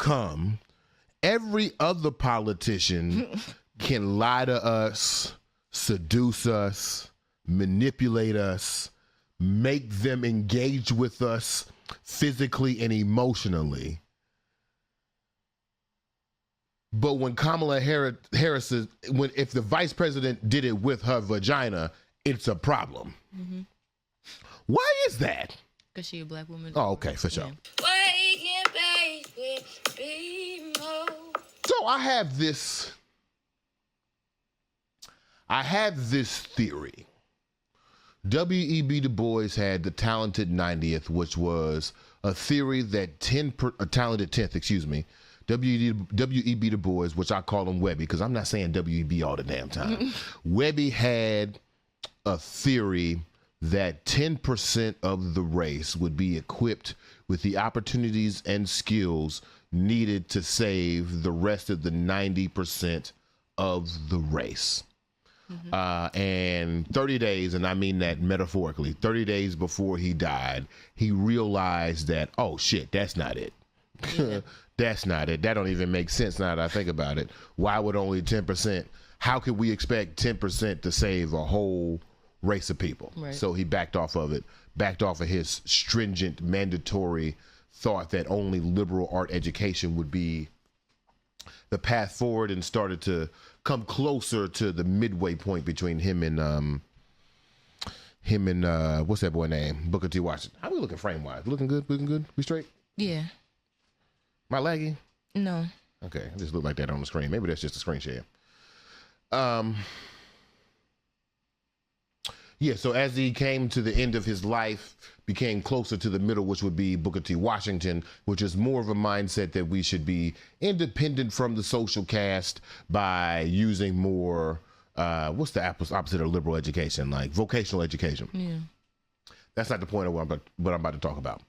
come, every other politician can lie to us, seduce us, manipulate us, make them engage with us physically and emotionally. But when Kamala Harris if the vice president did it with her vagina, it's a problem. Mm-hmm. Why is that? Because she a black woman. Oh, okay, for sure. Yeah. So I have this theory. W.E.B. Du Bois had the talented 90th, which was a theory that talented 10th, excuse me. W.E.B. Du Bois, which I call him Webby, because I'm not saying W.E.B. all the damn time. Webby had a theory that 10% of the race would be equipped with the opportunities and skills needed to save the rest of the 90% of the race. Mm-hmm. And 30 days, and I mean that metaphorically, 30 days before he died, he realized that, oh shit, that's not it. Yeah. That's not it. That don't even make sense now that I think about it. Why would only 10%? How could we expect 10% to save a whole race of people? Right. So he backed off of his stringent, mandatory thought that only liberal art education would be the path forward, and started to come closer to the midway point between him and what's that boy name? Booker T. Washington. How we looking frame wise? Looking good? We straight? Yeah. Am I laggy? No. Okay, it just looked like that on the screen. Maybe that's just a screen share. Yeah, so as he came to the end of his life, became closer to the middle, which would be Booker T. Washington, which is more of a mindset that we should be independent from the social caste by using more, what's the opposite of liberal education? Like vocational education. Yeah. That's not the point of what I'm about to talk about.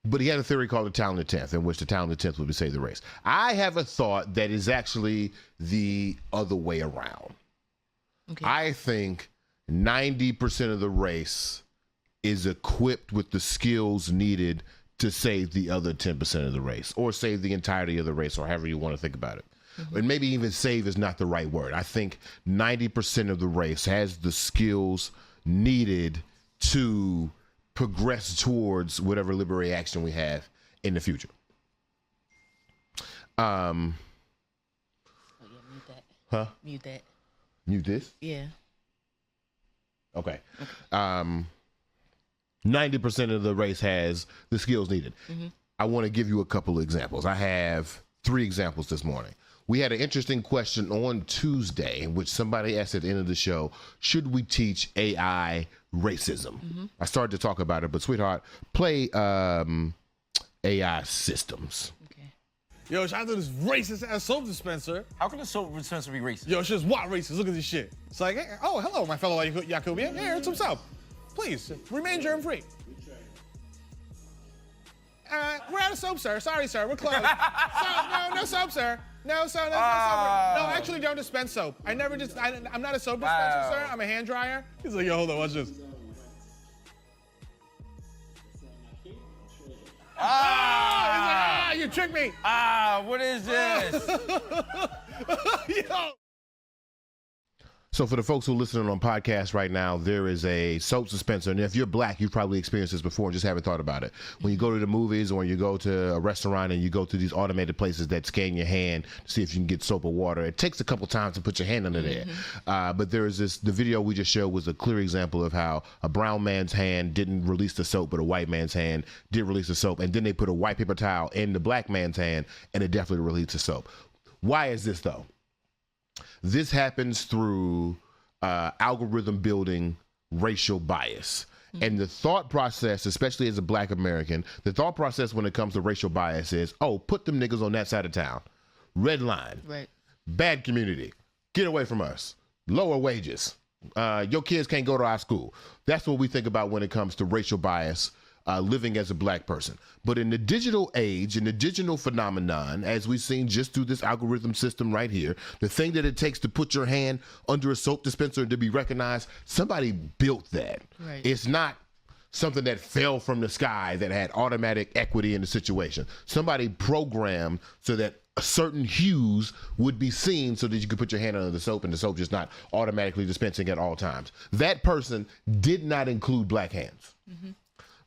But he had a theory called the talented 10th, in which the talented 10th would save the race. I have a thought that is actually the other way around. Okay. I think 90% of the race is equipped with the skills needed to save the other 10% of the race, or save the entirety of the race, or however you want to think about it. Mm-hmm. And maybe even save is not the right word. I think 90% of the race has the skills needed to progress towards whatever liberatory action we have in the future. Oh yeah, mute that. Huh? Mute that. Mute this? Yeah. Okay. 90% of the race has the skills needed. Mm-hmm. I want to give you a couple of examples. I have 3 examples this morning. We had an interesting question on Tuesday in which somebody asked at the end of the show, should we teach AI racism? Mm-hmm. I started to talk about it, but sweetheart, play AI systems. Okay. Yo, shout out to this racist ass soap dispenser. How can a soap dispenser be racist? Yo, it's just what racist? Look at this shit. It's like, hey, oh, hello, my fellow Yakubian. Yeah, here's some soap. Please, remain germ free. We're out of soap, sir. Sorry, sir. We're closed. No soap, sir. No soap. No, actually, don't dispense soap. I'm not a soap dispenser, sir. I'm a hand dryer. He's like, yo, hold on, watch this. He's like, you tricked me. What is this? Yo. So for the folks who are listening on podcasts right now, there is a soap dispenser. And if you're black, you've probably experienced this before and just haven't thought about it. When you go to the movies or when you go to a restaurant and you go to these automated places that scan your hand to see if you can get soap or water, it takes a couple times to put your hand under there. But there is the video we just showed was a clear example of how a brown man's hand didn't release the soap, but a white man's hand did release the soap. And then they put a white paper towel in the black man's hand and it definitely released the soap. Why is this though? This happens through algorithm building racial bias. And the thought process, especially as a black American, the thought process when it comes to racial bias is, oh, put them niggas on that side of town. Red line. Right. Bad community. Get away from us. Lower wages. Your kids can't go to our school. That's what we think about when it comes to racial bias. Living as a black person. But in the digital age, in the digital phenomenon, as we've seen just through this algorithm system right here, the thing that it takes to put your hand under a soap dispenser to be recognized, somebody built that. Right. It's not something that fell from the sky that had automatic equity in the situation. Somebody programmed so that certain hues would be seen so that you could put your hand under the soap and the soap just not automatically dispensing at all times. That person did not include black hands. Mm-hmm.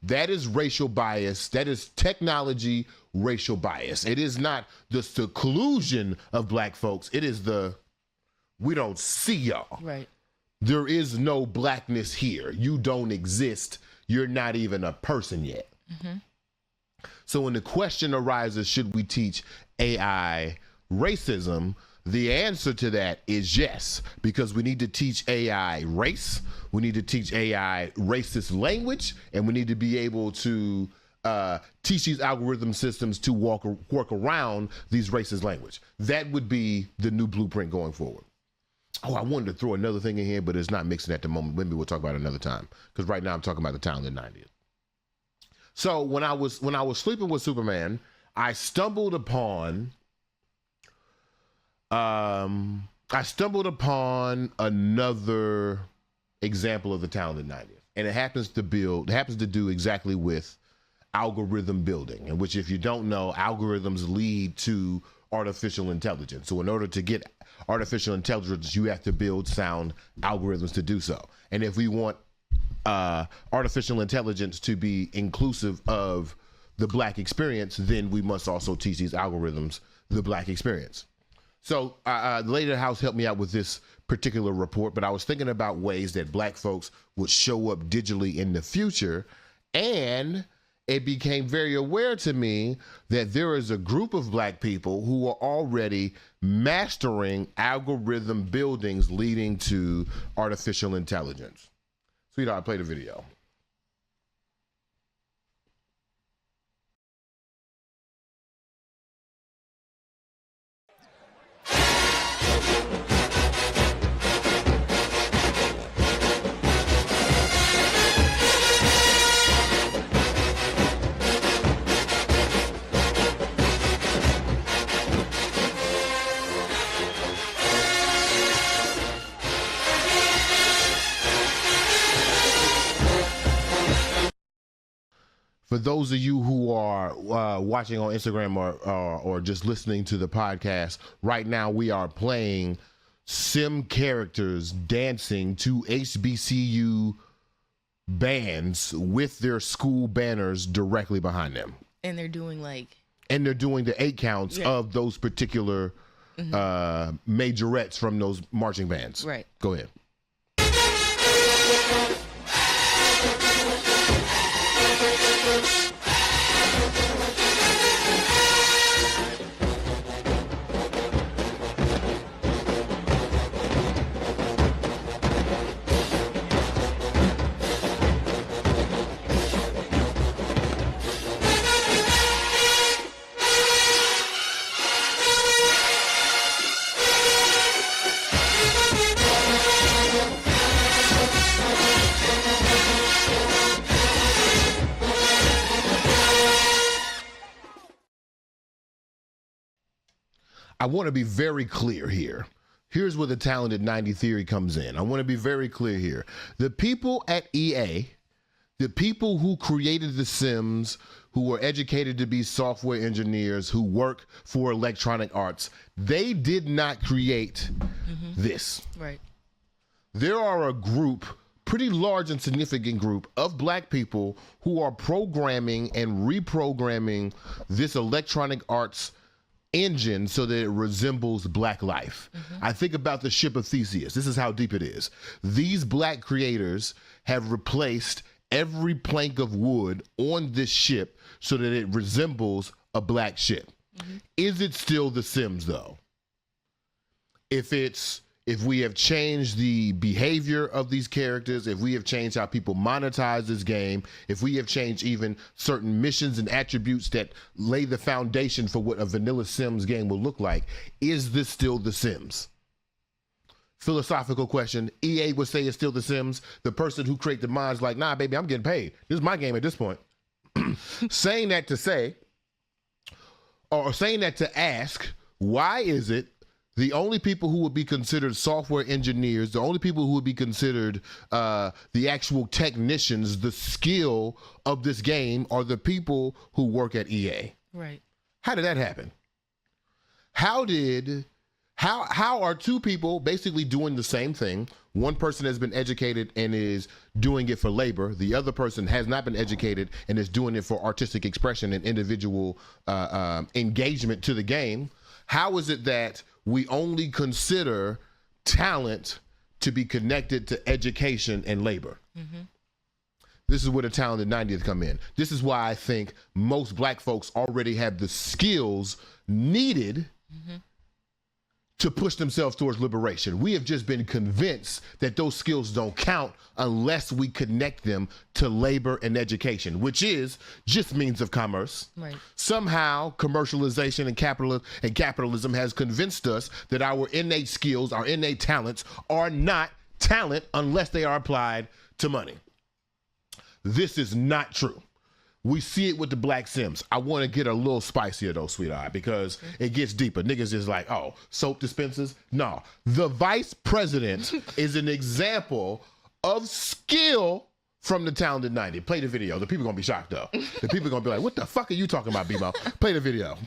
That is racial bias. That is technology racial bias. It is not the seclusion of black folks. It is the, we don't see y'all. Right. There is no blackness here. You don't exist. You're not even a person yet. Mm-hmm. So when the question arises, should we teach AI racism? The answer to that is yes, because we need to teach AI race. We need to teach AI racist language, and we need to be able to teach these algorithm systems to work around these racist language. That would be the new blueprint going forward. Oh, I wanted to throw another thing in here, but it's not mixing at the moment. Maybe we'll talk about it another time, because right now I'm talking about the talented 90th. So when I was sleeping with Superman, I stumbled upon another example of the talented 90th, and it happens to do exactly with algorithm building, in which, if you don't know, algorithms lead to artificial intelligence. So in order to get artificial intelligence, you have to build sound algorithms to do so. And if we want artificial intelligence to be inclusive of the black experience, then we must also teach these algorithms the black experience. So the lady of the house helped me out with this particular report, but I was thinking about ways that black folks would show up digitally in the future, and it became very aware to me that there is a group of black people who are already mastering algorithm buildings leading to artificial intelligence. Sweetheart, play the video. For those of you who are watching on Instagram or just listening to the podcast, right now we are playing sim characters dancing to HBCU bands with their school banners directly behind them. And they're doing like... And they're doing the 8 counts of those particular majorettes from those marching bands. Right. Go ahead. I want to be very clear here. Here's where the talented 90 theory comes in. I want to be very clear here. The people at EA, the people who created The Sims, who were educated to be software engineers, who work for Electronic Arts, they did not create this. Right. There are a group, pretty large and significant group of black people who are programming and reprogramming this Electronic Arts engine so that it resembles black life. I think about the ship of Theseus. This is how deep it is. These black creators have replaced every plank of wood on this ship so that it resembles a black ship. Is it still The Sims though? If we have changed the behavior of these characters, if we have changed how people monetize this game, if we have changed even certain missions and attributes that lay the foundation for what a vanilla Sims game will look like, is this still The Sims? Philosophical question. EA would say it's still The Sims. The person who created the mind's like, nah, baby, I'm getting paid. This is my game at this point. Saying that to say, or saying that to ask, why is it the only people who would be considered software engineers, the only people who would be considered the actual technicians, the skill of this game are the people who work at EA. Right. How did that happen? How are two people basically doing the same thing? One person has been educated and is doing it for labor. The other person has not been educated and is doing it for artistic expression and individual engagement to the game. How is it that we only consider talent to be connected to education and labor? Mm-hmm. This is where the talented 90th come in. This is why I think most black folks already have the skills needed to push themselves towards liberation. We have just been convinced that those skills don't count unless we connect them to labor and education, which is just means of commerce. Right. Somehow commercialization and capitalism has convinced us that our innate skills, our innate talents are not talent unless they are applied to money. This is not true. We see it with the Black Sims. I want to get a little spicier though, sweetheart, because it gets deeper. Niggas is like, oh, soap dispensers? No. The vice president is an example of skill from the talented 90. Play the video. The people are going to be shocked though. The people are going to be like, what the fuck are you talking about, B-Mo? Play the video.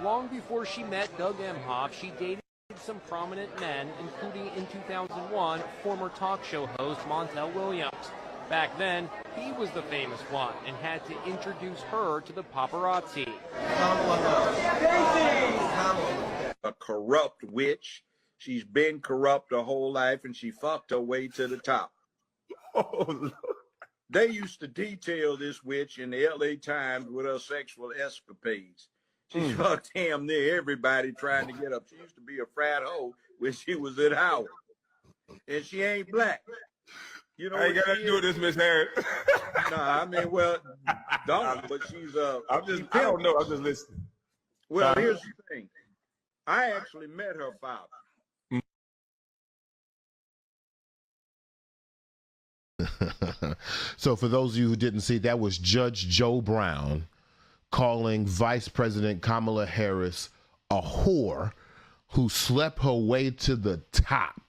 Long before she met Doug Emhoff, she dated some prominent men, including in 2001, former talk show host Montel Williams. Back then, he was the famous one and had to introduce her to the paparazzi. A corrupt witch. She's been corrupt her whole life, and she fucked her way to the top. Oh, they used to detail this witch in the LA Times with her sexual escapades. She fucked damn near everybody trying to get up. She used to be a frat hoe when she was at Howard. And she ain't black. You know, I ain't got to do this, Miss Harris. Nah, I mean, well, don't, but she's I don't know, I'm just listening. Well, here's the thing. I actually met her father. So for those of you who didn't see, that was Judge Joe Brown calling Vice President Kamala Harris a whore who slept her way to the top.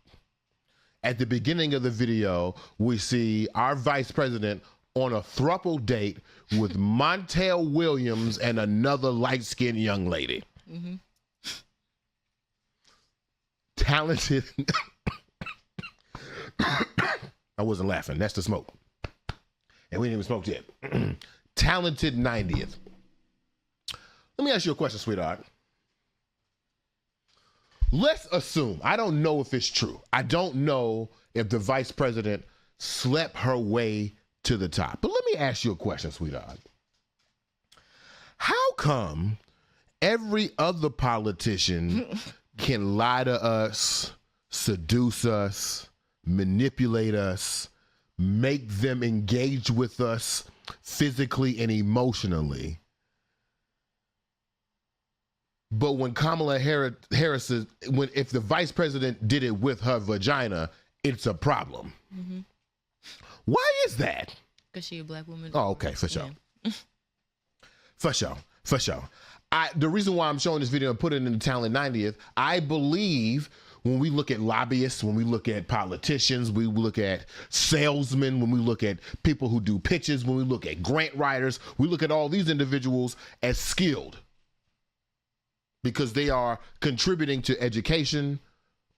At the beginning of the video, we see our vice president on a throuple date with Montel Williams and another light-skinned young lady. Mm-hmm. Talented. I wasn't laughing. That's the smoke. And we didn't even smoke yet. Talented 90th. Let me ask you a question, sweetheart. Let's assume, I don't know if it's true. I don't know if the vice president slept her way to the top. But let me ask you a question, sweetheart. How come every other politician can lie to us, seduce us, manipulate us, make them engage with us physically and emotionally? But when Kamala Harris is, if the vice president did it with her vagina, it's a problem. Mm-hmm. Why is that? Because she a black woman. Oh, okay, for sure. Yeah. For sure. The reason why I'm showing this video and put it in the Talent 90th, I believe when we look at lobbyists, when we look at politicians, we look at salesmen, when we look at people who do pitches, when we look at grant writers, we look at all these individuals as skilled, because they are contributing to education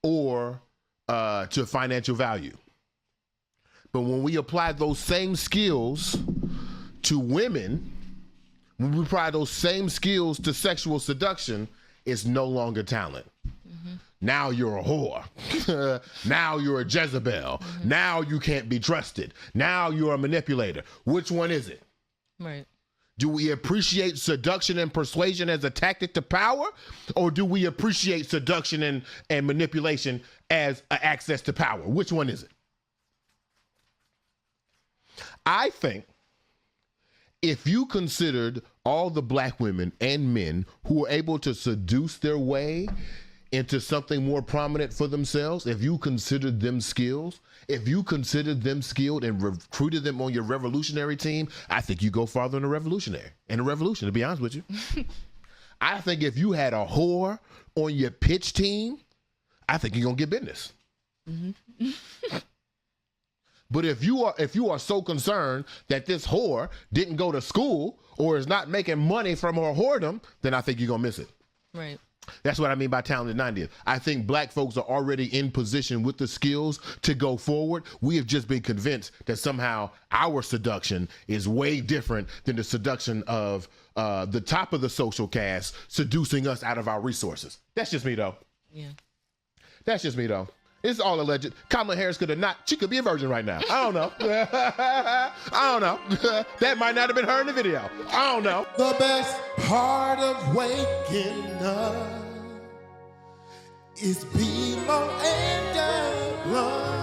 or to financial value. But when we apply those same skills to women, when we apply those same skills to sexual seduction, it's no longer talent. Mm-hmm. Now you're a whore. Now you're a Jezebel. Mm-hmm. Now you can't be trusted. Now you're a manipulator. Which one is it? Right. Do we appreciate seduction and persuasion as a tactic to power? Or do we appreciate seduction and manipulation as an access to power? Which one is it? I think if you considered all the black women and men who were able to seduce their way into something more prominent for themselves, if you considered them skilled, if you considered them skilled and recruited them on your revolutionary team, I think you go farther in a revolution, to be honest with you. I think if you had a whore on your pitch team I think you're gonna get business. But if you are so concerned that this whore didn't go to school or is not making money from her whoredom, then I think you're gonna miss it. Right. That's what I mean by talented 90th. I think black folks are already in position with the skills to go forward. We have just been convinced that somehow our seduction is way different than the seduction of the top of the social caste seducing us out of our resources. That's just me, though. Yeah. That's just me, though. It's all alleged. Kamala Harris could have not. She could be a virgin right now. I don't know. I don't know. That might not have been her in the video. I don't know. The best part of waking up is BMO and Blunt.